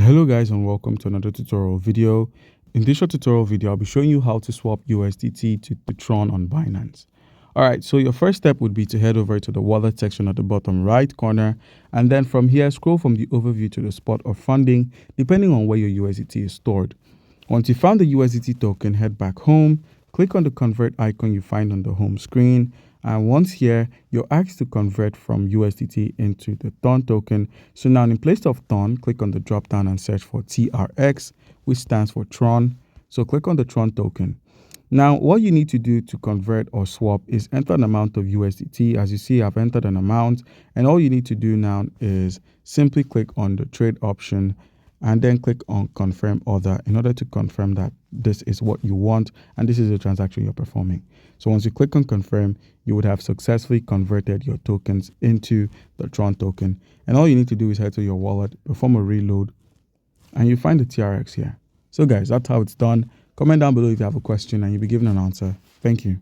Hello guys, and welcome to another tutorial video. In this short tutorial video, I'll be showing you how to swap USDT to TRON on Binance. Alright, so your first step would be to head over to the wallet section at the bottom right corner, and then from here scroll from the overview to the spot of funding depending on where your USDT is stored. Once you found the USDT token, head back home, click on the convert icon you find on the home screen, and once here, you're asked to convert from USDT into the TRON token. So now in place of TRON, click on the drop down and search for TRX, which stands for TRON. So click on the TRON token. Now, what you need to do to convert or swap is enter an amount of USDT. As you see, I've entered an amount, and all you need to do now is simply click on the trade option and then click on confirm order in order to confirm that this is what you want and this is the transaction you're performing. So once you click on confirm, you would have successfully converted your tokens into the TRON token. And all you need to do is head to your wallet, perform a reload, and you find the TRX here. So guys, that's how it's done. Comment down below if you have a question and you'll be given an answer. Thank you.